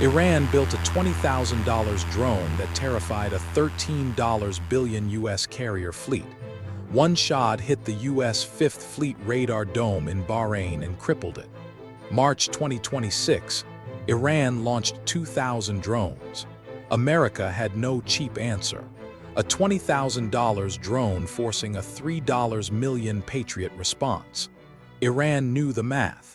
Iran built a $20,000 drone that terrified a $13 billion U.S. carrier fleet. One shot hit the U.S. Fifth Fleet radar dome in Bahrain and crippled it. March 2026, Iran launched 2,000 drones. America had no cheap answer. A $20,000 drone forcing a $3 million Patriot response. Iran knew the math.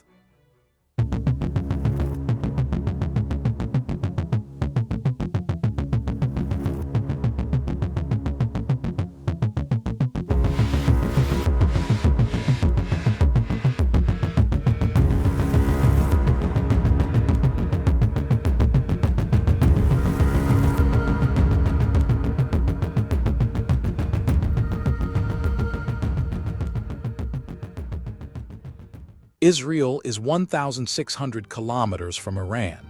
Israel is 1,600 kilometers from Iran.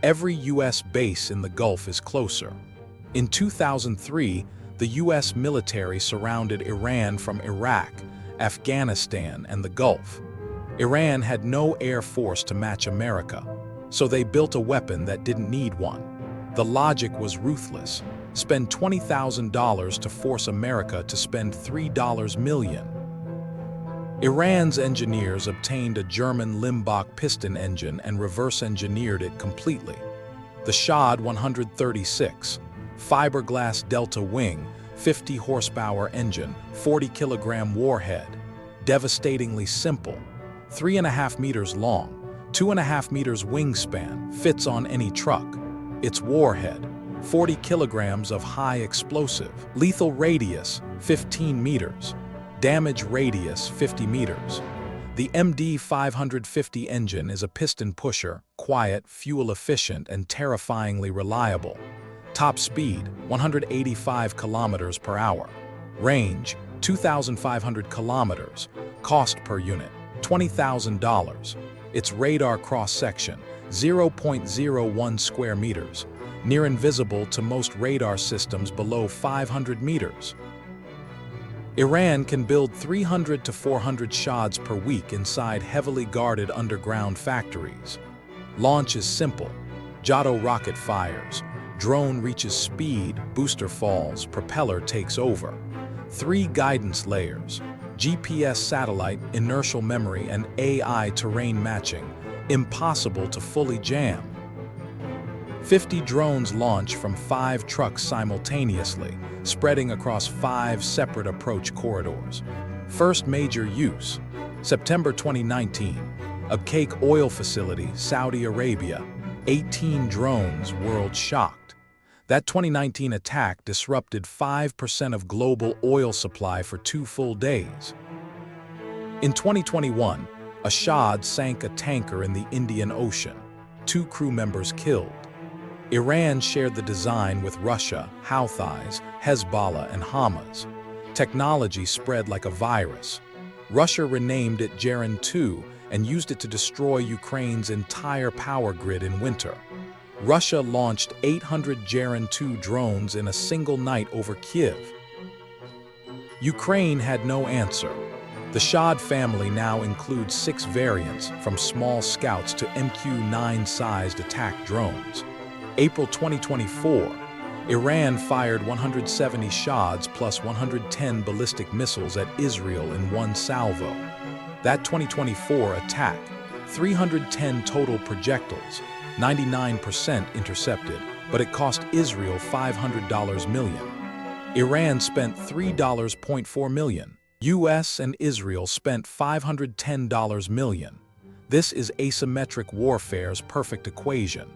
Every U.S. base in the Gulf is closer. In 2003, the U.S. military surrounded Iran from Iraq, Afghanistan, and the Gulf. Iran had no air force to match America, so they built a weapon that didn't need one. The logic was ruthless. Spend $20,000 to force America to spend $3 million. Iran's engineers obtained a German Limbach piston engine and reverse-engineered it completely. The Shahed 136, fiberglass delta wing, 50 horsepower engine, 40 kilogram warhead. Devastatingly simple. 3.5 meters long, 2.5 meters wingspan, fits on any truck. Its warhead, 40 kilograms of high explosive. Lethal radius, 15 meters. Damage radius 50 meters. The MD 550 engine is a piston pusher, quiet, fuel efficient, and terrifyingly reliable. Top speed 185 kilometers per hour. Range 2,500 kilometers. Cost per unit $20,000. Its radar cross-section 0.01 square meters, near invisible to most radar systems below 500 meters. Iran can build 300 to 400 Shaheds per week inside heavily guarded underground factories. Launch is simple. Jato rocket fires. Drone reaches speed, booster falls, propeller takes over. 3 guidance layers. GPS satellite, inertial memory, and AI terrain matching. Impossible to fully jam. 50 drones launch from 5 trucks simultaneously, spreading across 5 separate approach corridors. First major use, September 2019, Abqaiq oil facility, Saudi Arabia, 18 drones, world shocked. That 2019 attack disrupted 5% of global oil supply for 2 full days. In 2021, a Shahed sank a tanker in the Indian Ocean, 2 crew members killed. Iran shared the design with Russia, Houthis, Hezbollah, and Hamas. Technology spread like a virus. Russia renamed it Geran 2 and used it to destroy Ukraine's entire power grid in winter. Russia launched 800 Geran 2 drones in a single night over Kyiv. Ukraine had no answer. The Shahed family now includes 6 variants, from small scouts to MQ-9-sized attack drones. April 2024, Iran fired 170 Shaheds plus 110 ballistic missiles at Israel in one salvo. That 2024 attack, 310 total projectiles, 99% intercepted, but it cost Israel $500 million. Iran spent $3.4 million. US and Israel spent $510 million. This is asymmetric warfare's perfect equation.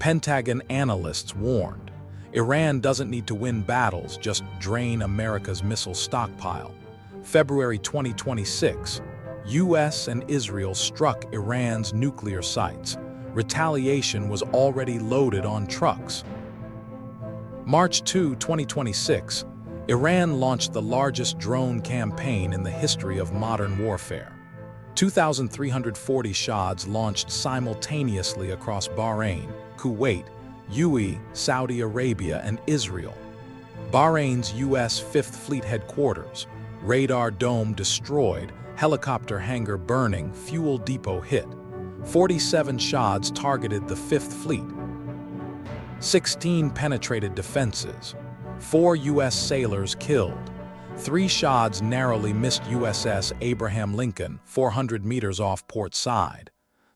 Pentagon analysts warned, Iran doesn't need to win battles, just drain America's missile stockpile. February 2026, US and Israel struck Iran's nuclear sites. Retaliation was already loaded on trucks. March 2, 2026, Iran launched the largest drone campaign in the history of modern warfare. 2,340 Shaheds launched simultaneously across Bahrain, Kuwait, UAE, Saudi Arabia, and Israel. Bahrain's U.S. Fifth Fleet headquarters, radar dome destroyed, helicopter hangar burning, fuel depot hit. 47 Shaheds targeted the Fifth Fleet. 16 penetrated defenses. 4 U.S. sailors killed. 3 Shahed narrowly missed USS Abraham Lincoln 400 meters off port side.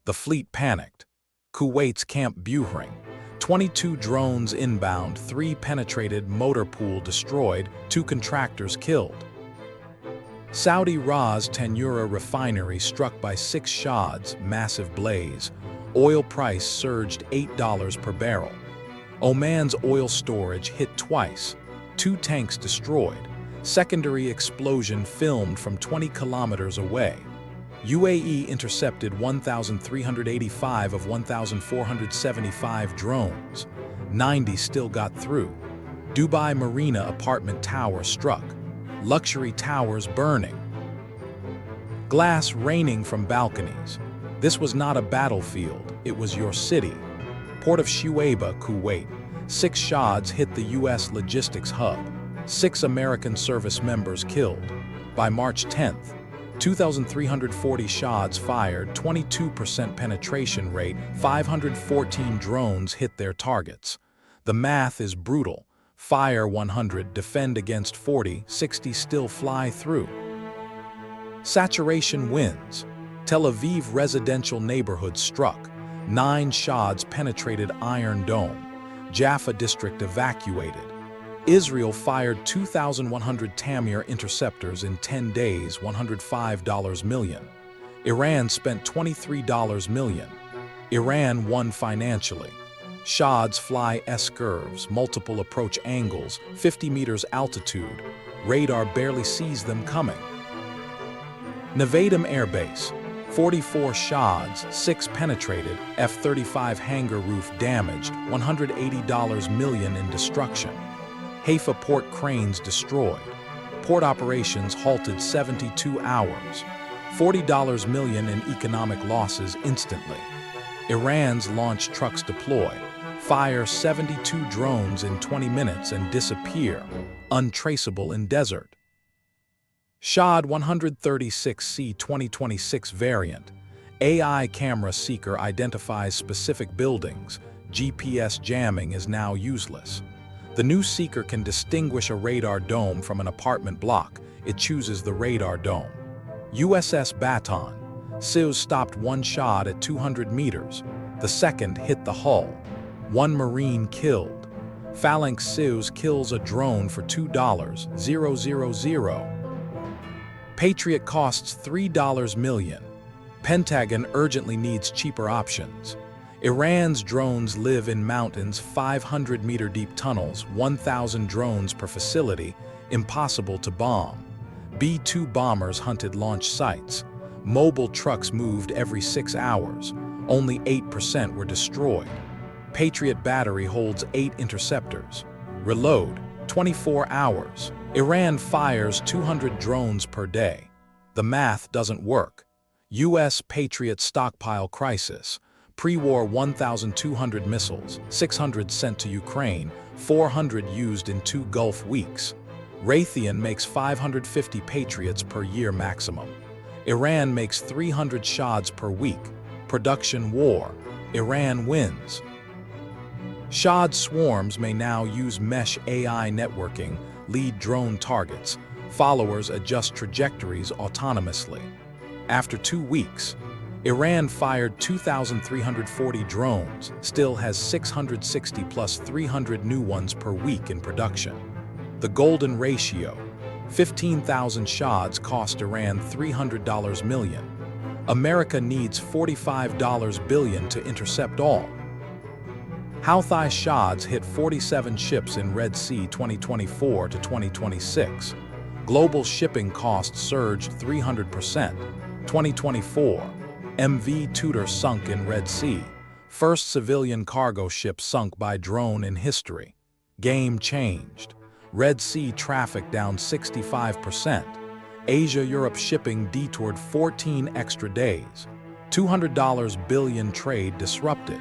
The fleet panicked. Kuwait's Camp Bahrain. 22 drones inbound, 3 penetrated, motor pool destroyed, 2 contractors killed. Saudi Ras Tanura refinery struck by 6 Shaheds, massive blaze. Oil price surged $8 per barrel. Oman's oil storage hit twice. 2 tanks destroyed. Secondary explosion filmed from 20 kilometers away. UAE intercepted 1,385 of 1,475 drones. 90 still got through. Dubai Marina apartment tower struck. Luxury towers burning. Glass raining from balconies. This was not a battlefield, it was your city. Port of Shuaibah, Kuwait. 6 Shaheds hit the U.S. logistics hub. 6 American service members killed. By March 10th, 2,340 Shaheds fired, 22% penetration rate, 514 drones hit their targets. The math is brutal. Fire 100, defend against 40, 60 still fly through. Saturation wins. Tel Aviv residential neighborhood struck. 9 Shaheds penetrated Iron Dome. Jaffa district evacuated. Israel fired 2,100 Tamir interceptors in 10 days, $105 million. Iran spent $23 million. Iran won financially. Shaheds fly S-curves, multiple approach angles, 50 meters altitude. Radar barely sees them coming. Nevatim Air Base. 44 Shaheds, 6 penetrated, F-35 hangar roof damaged, $180 million in destruction. Haifa port cranes destroyed. Port operations halted 72 hours. $40 million in economic losses instantly. Iran's launch trucks deploy. Fire 72 drones in 20 minutes and disappear, untraceable in desert. Shahed 136C 2026 variant. AI camera seeker identifies specific buildings. GPS jamming is now useless. The new seeker can distinguish a radar dome from an apartment block. It chooses the radar dome. USS Baton. Soyuz stopped 1 Shahed at 200 meters. The second hit the hull. 1 Marine killed. Phalanx Soyuz kills a drone for $2,000. Patriot costs $3 million. Pentagon urgently needs cheaper options. Iran's drones live in mountains, 500-meter deep tunnels, 1,000 drones per facility, impossible to bomb. B-2 bombers hunted launch sites. Mobile trucks moved every 6 hours. Only 8% were destroyed. Patriot battery holds 8 interceptors. Reload, 24 hours. Iran fires 200 drones per day. The math doesn't work. U.S. Patriot stockpile crisis. Pre-war 1,200 missiles, 600 sent to Ukraine, 400 used in 2 Gulf weeks. Raytheon makes 550 Patriots per year maximum. Iran makes 300 Shaheds per week. Production war. Iran wins. Shahed swarms may now use mesh AI networking, lead drone targets. Followers adjust trajectories autonomously. After 2 weeks, Iran fired 2,340 drones, still has 660 plus 300 new ones per week in production. The golden ratio. 15,000 Shaheds cost Iran $300 million. America needs $45 billion to intercept all. Houthi Shaheds hit 47 ships in Red Sea 2024 to 2026. Global shipping costs surged 300%. 2024. MV Tudor sunk in Red Sea. First civilian cargo ship sunk by drone in history. Game changed. Red Sea traffic down 65%. Asia-Europe shipping detoured 14 extra days. $200 billion trade disrupted.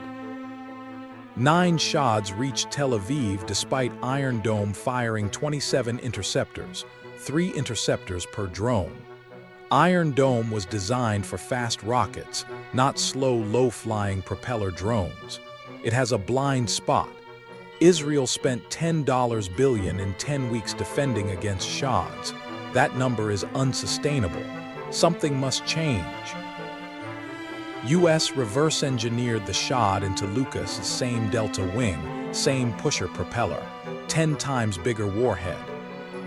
9 Shaheds reached Tel Aviv despite Iron Dome firing 27 interceptors, 3 interceptors per drone. Iron Dome was designed for fast rockets, not slow, low-flying propeller drones. It has a blind spot. Israel spent $10 billion in 10 weeks defending against Shahed. That number is unsustainable. Something must change. US reverse-engineered the Shahed into Lucas' same delta wing, same pusher propeller, 10 times bigger warhead.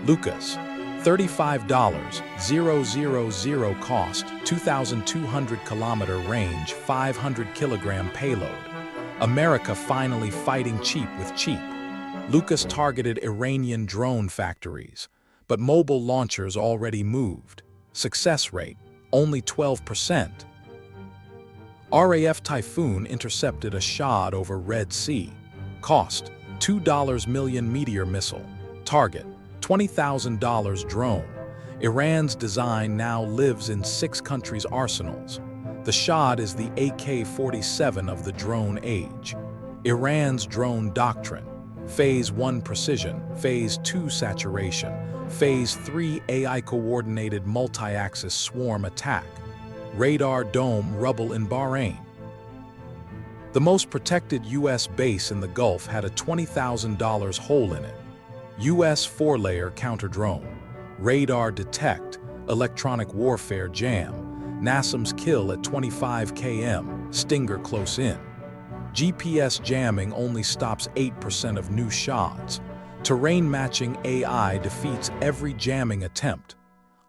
Lucas, $35,000 cost, 2,200 kilometer range, 500 kilogram payload. America finally fighting cheap with cheap. Lucas targeted Iranian drone factories, but mobile launchers already moved. Success rate, only 12%. RAF Typhoon intercepted a Shahed over Red Sea. Cost, $2 million meteor missile. Target, $20,000 drone. Iran's design now lives in 6 countries' arsenals. The Shahed is the AK-47 of the drone age. Iran's drone doctrine: Phase 1 precision, Phase 2 saturation, Phase 3 AI-coordinated multi-axis swarm attack. Radar dome rubble in Bahrain. The most protected U.S. base in the Gulf had a $20,000 hole in it. U.S. 4-layer counter-drone. Radar detect, electronic warfare jam. NASAMS kill at 25 km, Stinger close in. GPS jamming only stops 8% of new shots. Terrain matching AI defeats every jamming attempt.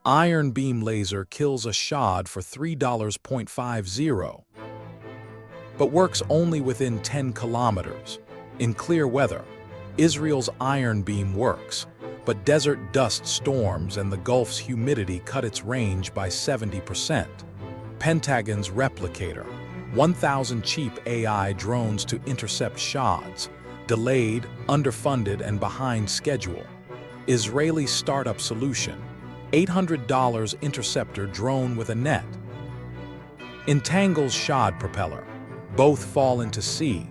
Iron beam laser kills a Shahed for $3.50. But works only within 10 kilometers. In clear weather, Israel's iron beam works, but desert dust storms and the Gulf's humidity cut its range by 70%. Pentagon's replicator, 1,000 cheap AI drones to intercept Shaheds, delayed, underfunded, and behind schedule. Israeli startup solution, $800 interceptor drone with a net. Entangles Shahed propeller, both fall into sea.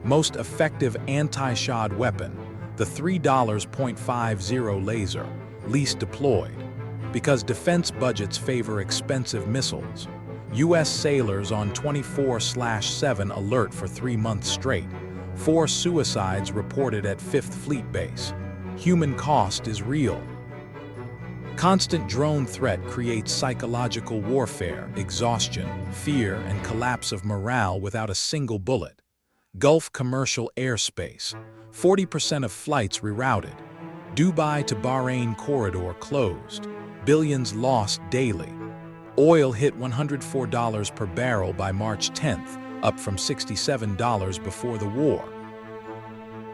Most effective anti-Shahed weapon, the $3.50 laser, least deployed. Because defense budgets favor expensive missiles. U.S. sailors on 24/7 alert for 3 months straight. 4 suicides reported at 5th Fleet Base. Human cost is real. Constant drone threat creates psychological warfare, exhaustion, fear, and collapse of morale without a single bullet. Gulf commercial airspace, 40% of flights rerouted. Dubai to Bahrain corridor closed. Billions lost daily. Oil hit $104 per barrel by March 10th, up from $67 before the war.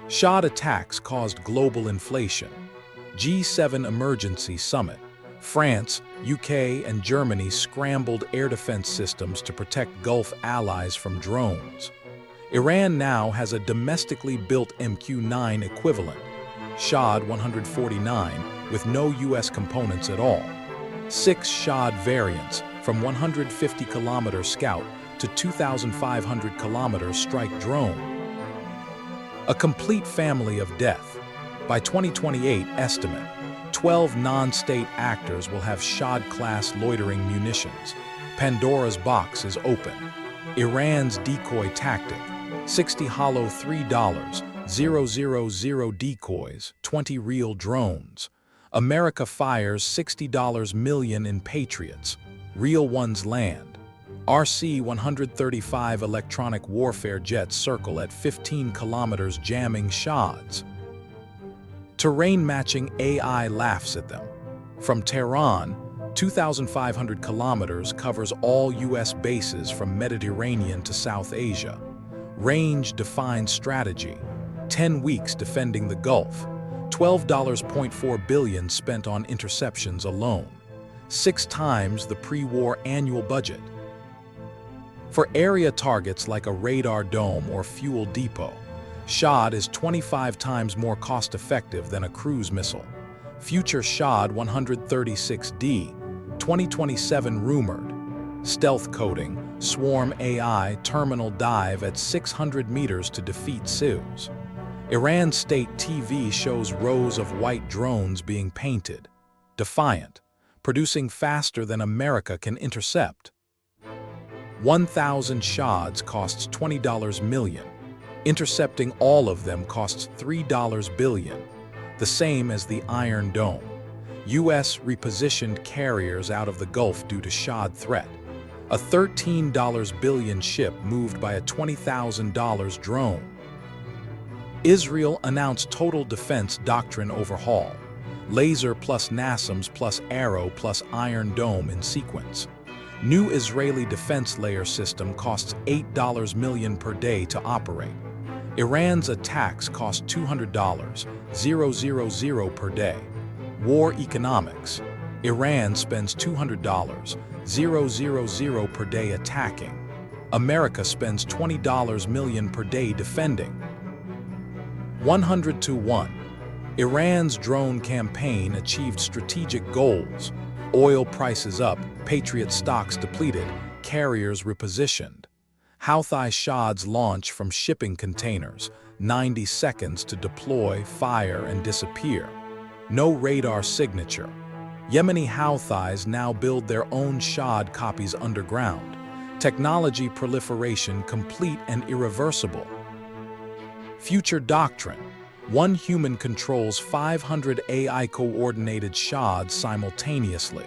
Shahed attacks caused global inflation. G7 emergency summit. France, UK, and Germany scrambled air defense systems to protect Gulf allies from drones. Iran now has a domestically built MQ-9 equivalent, Shahed 149, with no U.S. components at all. 6 Shahed variants, from 150 km Scout to 2,500 km strike drone. A complete family of death. By 2028 estimate, 12 non-state actors will have Shahed-class loitering munitions. Pandora's box is open. Iran's decoy tactic, 60 hollow $3,000 decoys, 20 real drones. America fires $60 million in Patriots. Real ones land. RC-135 electronic warfare jets circle at 15 kilometers jamming Shaheds. Terrain matching AI laughs at them. From Tehran, 2,500 kilometers covers all U.S. bases from Mediterranean to South Asia. Range defines strategy. 10 weeks defending the Gulf. $12.4 billion spent on interceptions alone. 6 times the pre-war annual budget. For area targets like a radar dome or fuel depot, Shahed is 25 times more cost-effective than a cruise missile. Future Shahed 136D, 2027 rumored. Stealth coding, swarm AI, terminal dive at 600 meters to defeat civs. Iran state TV shows rows of white drones being painted. Defiant, producing faster than America can intercept. 1,000 Shaheds costs $20 million. Intercepting all of them costs $3 billion, the same as the Iron Dome. U.S. repositioned carriers out of the Gulf due to Shahed threat. A $13 billion ship moved by a $20,000 drone. Israel announced total defense doctrine overhaul. Laser plus NASAMS plus Arrow plus Iron Dome in sequence. New Israeli defense layer system costs $8 million per day to operate. Iran's attacks cost $200,000 per day. War economics. Iran spends $200,000 per day attacking. America spends $20 million per day defending. 100-1. Iran's drone campaign achieved strategic goals. Oil prices up, Patriot stocks depleted, carriers repositioned. Houthi Shahed's launch from shipping containers, 90 seconds to deploy, fire, and disappear. No radar signature. Yemeni Houthis now build their own Shahed copies underground. Technology proliferation complete and irreversible. Future doctrine. One human controls 500 AI-coordinated Shaheds simultaneously.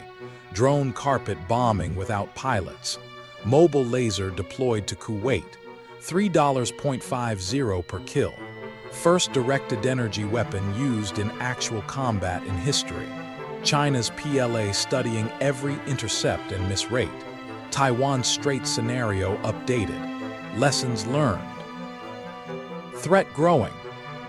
Drone carpet bombing without pilots. Mobile laser deployed to Kuwait. $3.50 per kill. First directed energy weapon used in actual combat in history. China's PLA studying every intercept and miss rate. Taiwan Strait scenario updated. Lessons learned. Threat growing.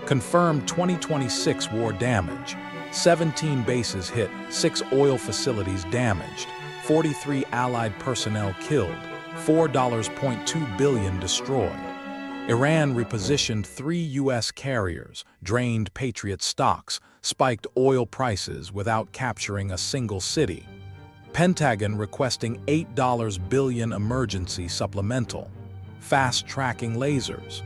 Confirmed 2026 war damage. 17 bases hit, 6 oil facilities damaged, 43 Allied personnel killed, $4.2 billion destroyed. Iran repositioned 3 U.S. carriers, drained Patriot stocks, spiked oil prices without capturing a single city. Pentagon requesting $8 billion emergency supplemental. Fast-tracking lasers.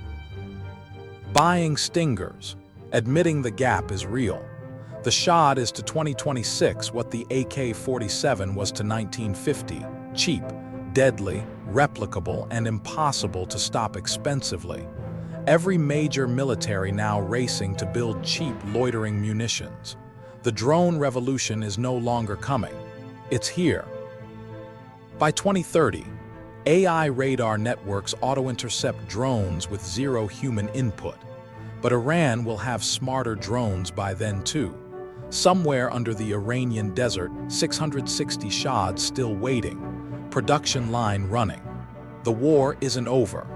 Buying Stingers. Admitting the gap is real. The Shahed is to 2026 what the AK-47 was to 1950. Cheap, deadly, replicable, and impossible to stop expensively. Every major military now racing to build cheap, loitering munitions. The drone revolution is no longer coming. It's here. By 2030, AI radar networks auto-intercept drones with zero human input. But Iran will have smarter drones by then too. Somewhere under the Iranian desert, 660 Shaheds still waiting. Production line running. The war isn't over.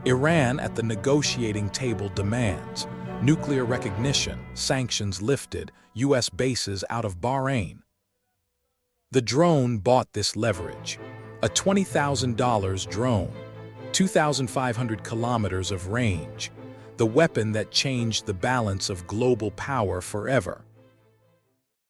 Iran at the negotiating table demands nuclear recognition, sanctions lifted, U.S. bases out of Bahrain. The drone bought this leverage. A $20,000 drone, 2,500 kilometers of range, the weapon that changed the balance of global power forever.